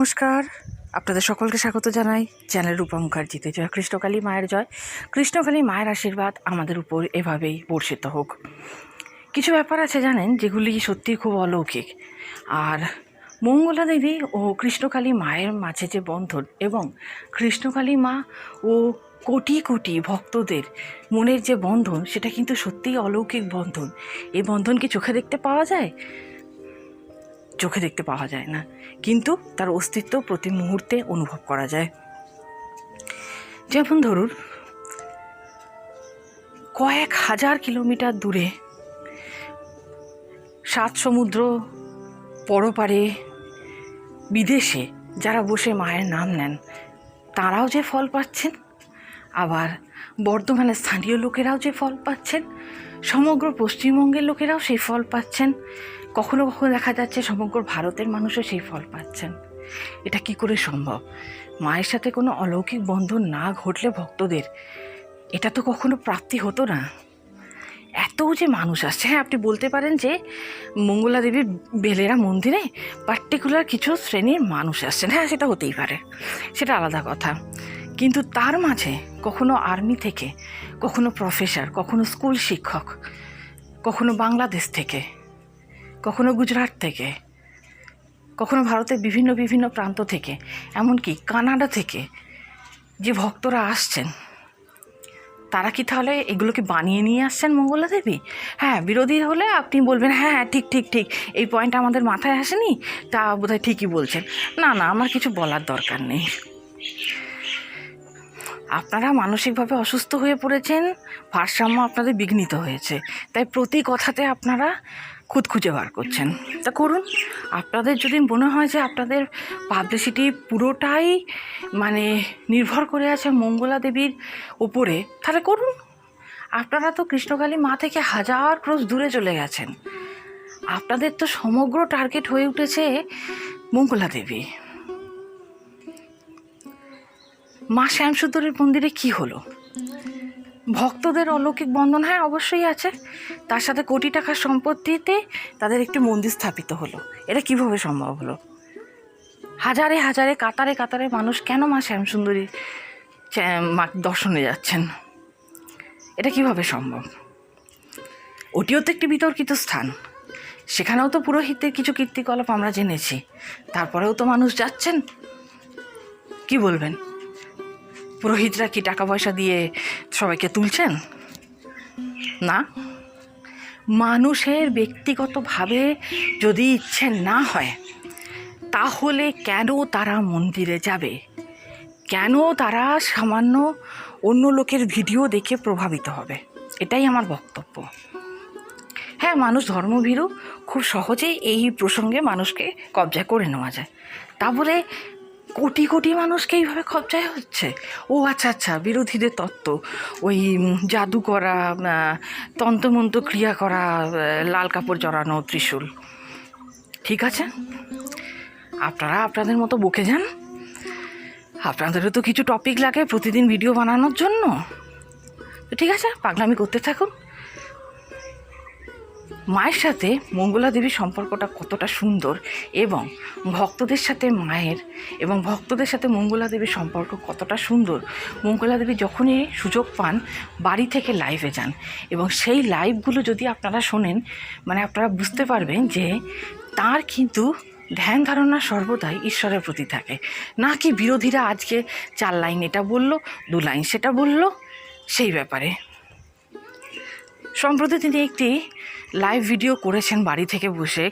নমস্কার, আপনাদের সকলকে স্বাগত জানাই চ্যানেল রূপা মুখার্জিতে। জয় কৃষ্ণকালী মায়ের জয়। কৃষ্ণকালী মায়ের আশীর্বাদ আমাদের উপর এভাবেই বর্ষিত হোক। কিছু ব্যাপার আছে জানেন, যেগুলি সত্যিই খুব অলৌকিক। আর মঙ্গলা দেবী ও কৃষ্ণকালী মায়ের মাঝে যে বন্ধন, এবং কৃষ্ণকালী মা ও কোটি কোটি ভক্তদের মনের যে বন্ধন, সেটা কিন্তু সত্যিই অলৌকিক বন্ধন। এই বন্ধন কি চোখে দেখতে পাওয়া যায়? চোখে দেখতে পাওয়া যায় না, কিন্তু তার অস্তিত্ব প্রতি মুহূর্তে অনুভব করা যায়। যেমন ধরুন, কয়েক হাজার কিলোমিটার দূরে, সাত সমুদ্র পরপারে, বিদেশে যারা বসে মায়ের নাম নেন, তারাও যে ফল পাচ্ছেন, আবার বর্ধমানের স্থানীয় লোকেরাও যে ফল পাচ্ছেন, সমগ্র পশ্চিমবঙ্গের লোকেরাও সেই ফল পাচ্ছেন, কখনো কখনো দেখা যাচ্ছে সমগ্র ভারতের মানুষও সেই ফল পাচ্ছেন। এটা কি করে সম্ভব? মায়ের সাথে কোনো অলৌকিক বন্ধন না ঘটলে ভক্তদের এটা তো কখনো প্রাপ্তি হতো না। এত যে মানুষ আসছে, হ্যাঁ আপনি বলতে পারেন যে মঙ্গলা দেবীর বেলেরা মন্দিরে পার্টিকুলার কিছু শ্রেণীর মানুষ আসছেন, হ্যাঁ সেটা হতেই পারে, সেটা আলাদা কথা। কিন্তু তার মাঝে কখনো আর্মি থেকে, কখনো প্রফেসর, কখনো স্কুল শিক্ষক, কখনো বাংলাদেশ থেকে, কখনো গুজরাট থেকে, কখনো ভারতের বিভিন্ন বিভিন্ন প্রান্ত থেকে, এমনকি কানাডা থেকে যে ভক্তরা আসছেন, তারা কি তাহলে এগুলোকে বানিয়ে নিয়ে আসছেন মঙ্গলা দেবী? হ্যাঁ, বিরোধী হলে আপনি বলবেন হ্যাঁ হ্যাঁ ঠিক ঠিক ঠিক, এই পয়েন্ট আমাদের মাথায় আসেনি, তা বোধহয় ঠিকই বলছেন। না না, আমার কিছু বলার দরকার নেই। আপনারা মানসিকভাবে অসুস্থ হয়ে পড়েছেন, ভারসাম্য আপনাদের বিঘ্নিত হয়েছে, তাই প্রতি কথাতে আপনারা খুঁত খুঁজে বার করছেন। তা করুন। আপনাদের যদি মনে হয় যে আপনাদের পাবলিসিটি পুরোটাই নির্ভর করে আছে মঙ্গলা দেবীর উপরে, তাহলে করুন। আপনারা তো কৃষ্ণকালী মা থেকে হাজার ক্রোশ দূরে চলে গেছেন। আপনাদের তো সমগ্র টার্গেট হয়ে উঠেছে মঙ্গলা দেবী। মা শ্যামসুন্দরীর মন্দিরে কি হলো? ভক্তদের অলৌকিক বন্ধন, হ্যাঁ অবশ্যই আছে, তার সাথে কোটি টাকার সম্পত্তিতে তাদের একটি মন্দির স্থাপিত হলো। এটা কিভাবে সম্ভব হলো? হাজারে হাজারে কাতারে কাতারে মানুষ কেন মা শ্যামসুন্দরী মা দর্শনে যাচ্ছেন? এটা কিভাবে সম্ভব? ওটিও তো একটি বিতর্কিত স্থান, সেখানেও তো পুরোহিতদের কিছু কীর্তিকলাপ আমরা জেনেছি, তারপরেও তো মানুষ যাচ্ছেন। কি বলবেন? পুরোহিতরা কি টাকা পয়সা দিয়ে সবাইকে তুলছেন? না, মানুষের ব্যক্তিগতভাবে যদি ইচ্ছে না হয়, তাহলে কেন তারা মন্দিরে যাবে? কেন তারা সামান্য অন্য লোকের ভিডিও দেখে প্রভাবিত হবে? এটাই আমার বক্তব্য। হ্যাঁ, মানুষ ধর্মভীরু, খুব সহজেই এই প্রসঙ্গে মানুষকে কবজা করে নেওয়া যায়। তা বলে কোটি কোটি মানুষকে এইভাবে কবজায় হচ্ছে? ও আচ্ছা আচ্ছা, বিরোধীদের তত্ত্ব, ওই জাদু করা, তন্ত্রমন্ত্র ক্রিয়া করা, লাল কাপড় জড়ানো, ত্রিশূল, ঠিক আছে, আপনারা আপনাদের মতো বকে যান। আপনাদেরও তো কিছু টপিক লাগে প্রতিদিন ভিডিও বানানোর জন্য, তো ঠিক আছে, পাগলামি করতে থাকুন। মায়ের সাথে মঙ্গলা দেবীর সম্পর্কটা কতটা সুন্দর, এবং ভক্তদের সাথে মায়ের এবং ভক্তদের সাথে মঙ্গলা দেবীর সম্পর্ক কতটা সুন্দর। মঙ্গলা দেবী যখনই সুযোগ পান বাড়ি থেকে লাইভে যান, এবং সেই লাইভগুলো যদি আপনারা শোনেন, আপনারা বুঝতে পারবেন যে তার কিন্তু ধ্যান ধারণা সর্বদাই ঈশ্বরের প্রতি থাকে। না কি বিরোধীরা আজকে 4 লাইন এটা বলল, 2 লাইন সেটা বলল, সেই ব্যাপারে। সম্প্রতি তিনি একটি লাইভ ভিডিও করেছেন বাড়ি থেকে বসে,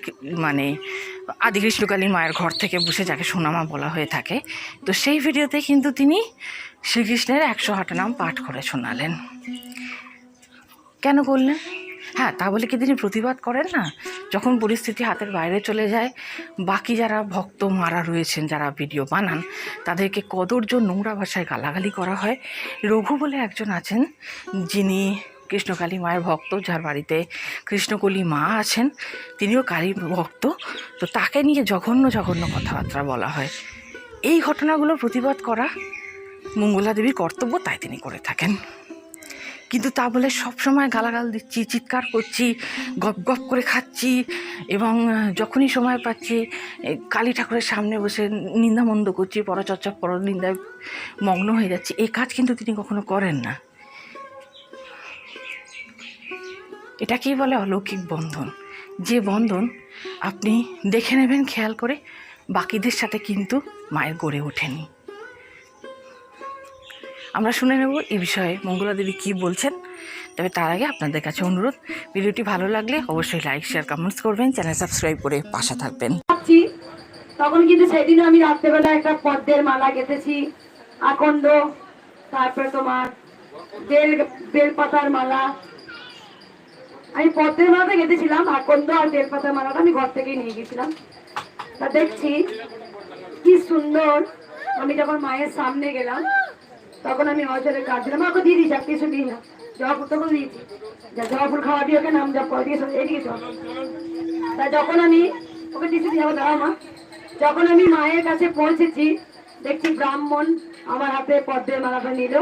আদি কৃষ্ণকালী মায়ের ঘর থেকে বসে, যাকে সোনামা বলা হয়ে থাকে। তো সেই ভিডিওতে কিন্তু তিনি শ্রীকৃষ্ণের 108 নাম পাঠ করে শোনালেন। কেন করলেন? হ্যাঁ, তা বলে কি তিনি প্রতিবাদ করেন না? যখন পরিস্থিতি হাতের বাইরে চলে যায়, বাকি যারা ভক্ত মারা রয়েছেন, যারা ভিডিও বানান, তাদেরকে কদর্য নোংরা ভাষায় গালাগালি করা হয়। রঘু বলে একজন আছেন, যিনি কৃষ্ণকালী মায়ের ভক্ত, যার বাড়িতে কৃষ্ণকালী মা আছেন, তিনিও কালী ভক্ত। তো তাকে নিয়ে জঘন্য জঘন্য কথাবার্তা বলা হয়। এই ঘটনাগুলো প্রতিবাদ করা মঙ্গলা দেবীর কর্তব্য, তাই তিনি করে থাকেন। কিন্তু তা বলে সবসময় গালাগাল দিচ্ছি, চিৎকার করছি, গপ গপ করে খাচ্ছি, এবং যখনই সময় পাচ্ছি কালী ঠাকুরের সামনে বসে নিন্দামন্দ করছি, পরচর্চা পরনিন্দায় মগ্ন হয়ে যাচ্ছি, এই কাজ কিন্তু তিনি কখনো করেন না। এটাকেই বলে অলৌকিক বন্ধন, যে বন্ধন আপনি দেখে নেবেন খেয়াল করে, বাকিদের সাথে কিন্তু মায়ের গড়ে ওঠেনি। আমরা শুনে নেব এই বিষয়ে মঙ্গলা দেবী কী বলছেন। তবে তার আগে আপনাদের কাছে অনুরোধ, ভিডিওটি ভালো লাগলে অবশ্যই লাইক, শেয়ার, কমেন্টস করবেন, চ্যানেল সাবস্ক্রাইব করে পাশে থাকবেন। তখন কিন্তু সেদিন আমি রাত্রেবেলা একটা পদ্মের মালা গেঁথেছি, আকন্দ, তারপরে তোমার বেলপাতার মালা। আমি পদ্মের মালাটা গেঁথেছিলাম, আকন্দ আর বেলপাতার মালাটা আমি ঘর থেকেই নিয়ে গেছিলাম। তা দেখছি কি সুন্দর। আমি যখন মায়ের সামনে গেলাম তখন আমি অজরে কাঁদছিলাম, আমাকে দিয়ে দিয়েছি, কিছু দিই না, জবা ফুল তখন দিয়েছি, জবা ফুল খাওয়া দিয়ে ওকে নাম জপ করে দিয়ে এদিকে চল। তা যখন আমি ওকে দিয়েছি যাবো দাঁড়া মা, যখন আমি মায়ের কাছে পৌঁছেছি দেখছি ব্রাহ্মণ আমার হাতে পদ্মের মালাটা নিল,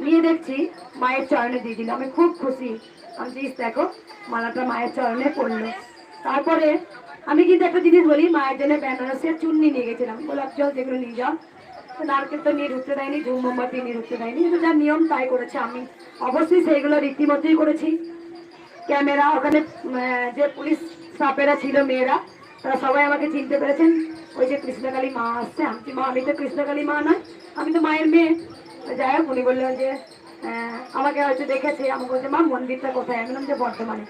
নিয়ে দেখছি মায়ের চরণে দিয়ে দিল। আমি খুব খুশি, আমি দিস দেখো মালাটা মায়ের চরণে পড়লো। তারপরে আমি কিন্তু একটা জিনিস বলি, মায়ের জন্য বেনারসের চুন্নি নিয়ে গেছিলাম, গোলাপ জল যেগুলো নিয়ে যাও। নারকেল তো নিয়ে ঢুকতে দেয়নি, ধূম মোমবাতি নিয়ে ঢুকতে দেয়নি, কিন্তু যা নিয়ম তাই করেছে। আমি অবশ্যই সেইগুলো রীতিমতোই করেছি। ক্যামেরা ওখানে যে পুলিশ স্টাফেরা ছিল মেয়েরা, তারা সবাই আমাকে চিনতে পেরেছেন। ওই যে কৃষ্ণকালী মা আসছে, আমি মা, আমি তো কৃষ্ণকালী মা নয়, আমি তো মায়ের মেয়ে। যাই হোক উনি বললেন যে আমাকে হয়তো দেখেছে, আমাকে বলছে মা মন্দিরটা কোথায়, আমি বললাম যে বর্ধমানে।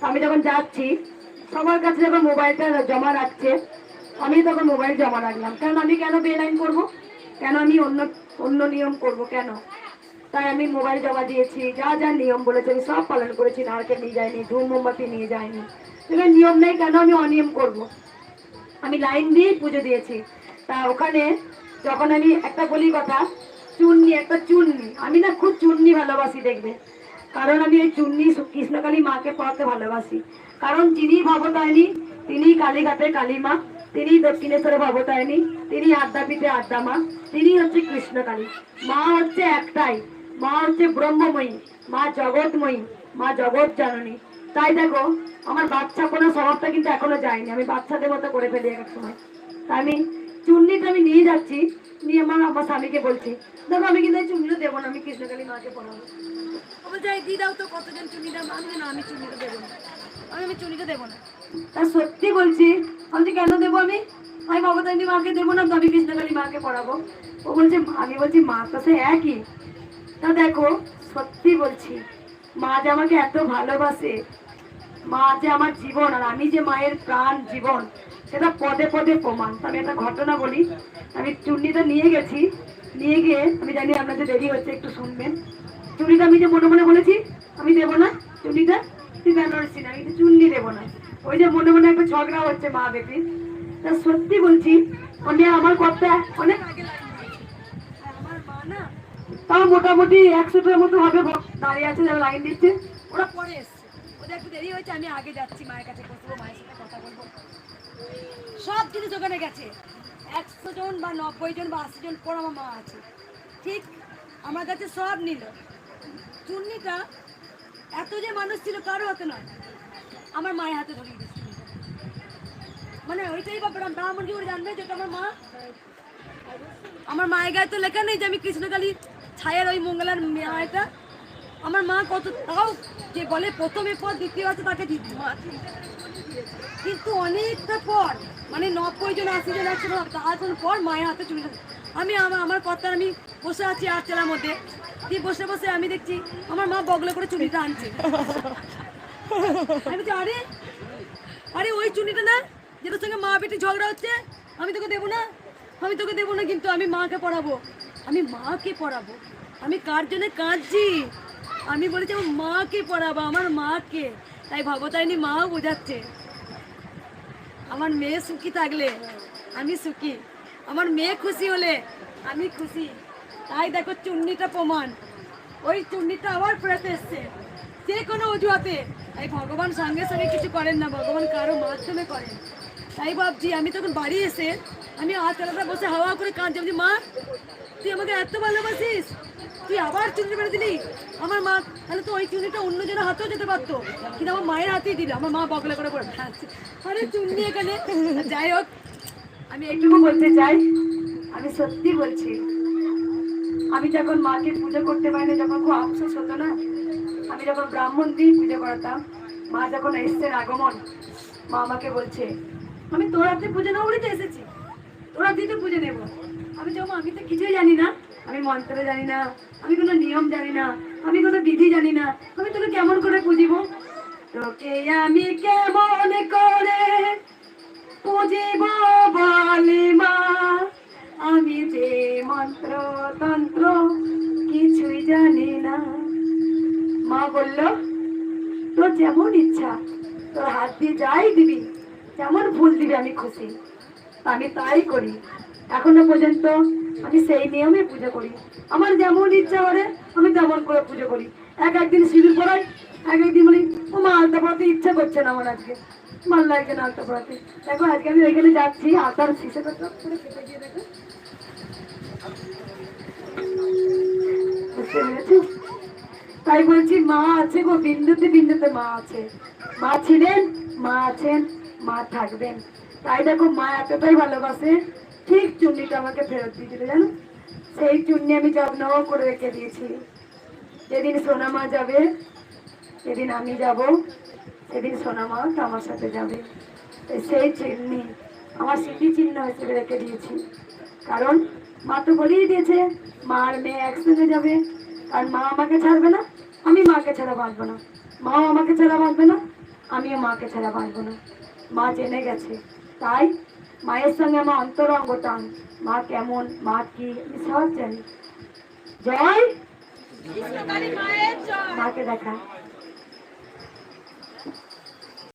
আমি যখন যাচ্ছি সবার কাছে যখন মোবাইলটা জমা রাখছে, আমি তখন মোবাইল জমা রাখলাম। কারণ আমি কেন বেআইন করবো, কেন আমি অন্য নিয়ম করব কেন? তাই আমি মোবাইল জমা দিয়েছি, যা যা নিয়ম বলেছে আমি সব পালন করেছি। নারকেল নিয়ে যায়নি, ধূম মোমবাতি নিয়ে যায়নি, এবার নিয়ম নেই, কেন আমি অনিয়ম করব? আমি লাইন দিয়ে পুজো দিয়েছি। তা ওখানে যখন আমি একটা বলি কথা, একটা চুন্নি, আমি না খুব চুন্নি ভালোবাসি দেখবে, কারণ আমি ওই চুন্নি কৃষ্ণকালী মাকে পড়াতে ভালোবাসি। কারণ যিনি ভবতারিণী তিনি কালীঘাটে কালী মা, তিনি দক্ষিণেশ্বরে ভবতারিণী, তিনি আদ্যাপীঠে আদ্যা মা, তিনি হচ্ছে কৃষ্ণকালী মা। হচ্ছে একটাই মা, হচ্ছে ব্রহ্মময়ী মা, জগৎময়ী মা, জগৎ জননী। তাই দেখো আমার বাচ্চা কোনো স্বভাবটা কিন্তু এখনো যায়নি, আমি বাচ্চাদের মতো করে ফেলি এক সময়। তাই আমি চুন্নিটা আমি নিয়ে যাচ্ছি, নিয়ে আমার স্বামীকে বলছি দেখো আমি কিন্তু এই চুন্নিটা দেবো না, আমি কৃষ্ণকালী মাকে পড়াবো। যাই দিয়ে দাও তো, কতজন চুন্নিটা, আমি না, আমি চুন্নিটা দেবো না, আমি চুন্নিটা দেবো না। তা সত্যি বলছি, আমি কেন দেবো, আমি ভবতারিণী মাকে দেবো না, তো আমি কৃষ্ণকালী মাকে পড়াবো। ও বলছে, আমি বলছি মা তো সে একই। তা দেখো সত্যি বলছি, মা যে আমাকে এত ভালোবাসে, মা যে আমার জীবন, আর আমি যে মায়ের প্রাণ জীবন, সেটা পদে পদে প্রমাণ। আমি একটা ঘটনা বলি, আমি চুন্নিটা নিয়ে গেছি, নিয়ে গিয়ে আমি জানি আপনাদের দেরি হচ্ছে, একটু শুনবেন। চুন্নিটা আমি যে মনে মনে বলেছি আমি দেবো না, চুন্নিটা তুই বেনারসি না, আমি চুন্নি দেবো না, ওই যে মনে মনে একটা ঝগড়া হচ্ছে মা বেটি। তা সত্যি বলছি, আমি আমার কথা অনেক আগে আমার মা না, তাও মোটামুটি 100টার মতো হবে দাঁড়িয়ে আছে, যারা লাইন দিচ্ছে, ওরা পরে এসছে, ওদের একটু দেরি হয়েছে, আমি আগে যাচ্ছি মায়ের কাছে বসবো, মায়ের সাথে কথা বলবো। সব জিনিস ওখানে গেছে, 100 জন বা 90 জন বা 80 জন পর আমার মা আছে, ঠিক আমার কাছে সব নিল। চুন্নিটা এত যে মানুষ ছিল কারো হাতে নয়, আমার মায়ের হাতে ধরিয়ে দিচ্ছে। মানে ওইটাই ব্যাপার, ব্রাহ্মণ কি করে জানবে যেটা আমার মা? আমার মায়ের গায়ে তো লেখা নেই যে আমি কৃষ্ণকালী ছায়ার ওই মঙ্গলার মায়েটা। আমার মা কত, তাও যে বলে প্রথমে পর দ্বিতীয় আছে তাকে দিচ্ছে, কিন্তু অনেকটা পর, মানে 90 জন 80 জন 100 জন পর মায়ের হাতে চুনি। আমি আমার কথা, আমি বসে আছি আটচালার মধ্যে, দিয়ে বসে বসে আমি দেখছি আমার মা বগলে করে চুনিটা আনছে। আমি বলছি আরে আরে ওই চুনিটা না যেটার সঙ্গে মা বেটি ঝগড়া হচ্ছে, আমি তোকে দেবো না, আমি তোকে দেবো না, কিন্তু আমি মাকে পড়াবো, আমি মাকে পড়াবো। আমি কার জন্য কাঁদছি? আমি বলেছি আমার মাকে পড়াবো, আমার মাকে। তাই ভবতারিণী মাও বোঝাচ্ছে আমার মেয়ে সুখী থাকলে আমি সুখী, আমার মেয়ে খুশি হলে আমি খুশি। তাই দেখো চুন্নিটা প্রমাণ, ওই চুন্নিটা আবার ফেরত এসছে যে কোনো অজুহাতে। তাই ভগবান সঙ্গে সঙ্গে কিছু করেন না, ভগবান কারো মাধ্যমে করেন। তাই ভাবছি আমি তখন বাড়ি এসে আমি আতলাতে বসে হাওয়া করে কাঁদছি, বলছি মা তুই আমাকে এত ভালোবাসিস, তুই আবার চুনরি মেরে দিলি আমার মা। তাহলে তো ওই চুনরিটা অন্যজনের হাতেও যেতে পারতো, কিন্তু আমার মায়ের হাতেই দিল। আমার মা বগলে করে পড়ে আছে, আরে চুনরি এখানে। যাই হোক, আমি এইটুকু বলতে চাই, আমি সত্যি বলছি, আমি যখন মাকে পুজো করতে পারিনি, যখন খুব আফসোস হতো না, আমি যখন ব্রাহ্মণ দিয়ে পুজো করাতাম, মা যখন এসছেন আগমন, মা আমাকে বলছে আমি তোর হাতে পুজো নেবো বলে তো এসেছি, তোর হাতেই তো পুজো নেবো। আমি যখন, আমি তো কিছুই জানি না, আমি মন্ত্র জানি না, আমি কোনো নিয়ম জানি না, আমি কোনো বিধি জানি না, আমি তোকে কেমন করে পুজিব, তোকে আমি কেমন করে পুজিব বলে মা, আমি যে মন্ত্র তন্ত্র কিছুই জানি না। মা বলল তোর যেমন ইচ্ছা, তোর হাত দিয়ে যাই দিবি, যেমন ফুল দিবি আমি খুশি। আমি তাই করি, এখনো পর্যন্ত আমি সেই নিয়মে পুজো করি। আমার যেমন ইচ্ছা করে আমি তেমন করে পুজো করি। একদিন সিঁদুর পড়াই, একদিন বলি ও মা আলতা পড়াতে ইচ্ছা করছে না আমার, আজকে ভালো লাগছে না আলতা পড়াতে। দেখো আজকে আমি ওইখানে যাচ্ছি, আলতার শিশে করে কেটে দিয়ে দেখো, বুঝতে পেরেছো? তাই বলছি মা আছে গো, বিন্দুতে বিন্দুতে মা আছে। মা ছিলেন, মা আছেন, মা থাকবেন। তাই দেখো মা এতটাই ভালোবাসে, ঠিক চুন্নিটা আমাকে ফেরত দিয়ে দিল জানো। সেই চুন্নি আমি যত্ন করে রেখে দিয়েছি। যেদিন সোনা মা যাবে, যেদিন আমি যাব, সেদিন সোনা মা আমার সাথে যাবে। সেই চিহ্নি আমার স্মৃতি চিহ্ন হিসেবে রেখে দিয়েছি। কারণ মা তো বলেই দিয়েছে মা আর মেয়ে একসঙ্গে যাবে। আর মা আমাকে ছাড়বে না, আমি মাকে ছাড়া বাঁচবো না। মাও আমাকে ছাড়া বাঁচবে না, আমিও মাকে ছাড়া বাঁচবো না। মা জেনে গেছে। তাই মায়ের সঙ্গে আমার অন্তরঙ্গ টান। মা কেমন, মা কি, আমি সব জানি। জয় মাকে দেখা।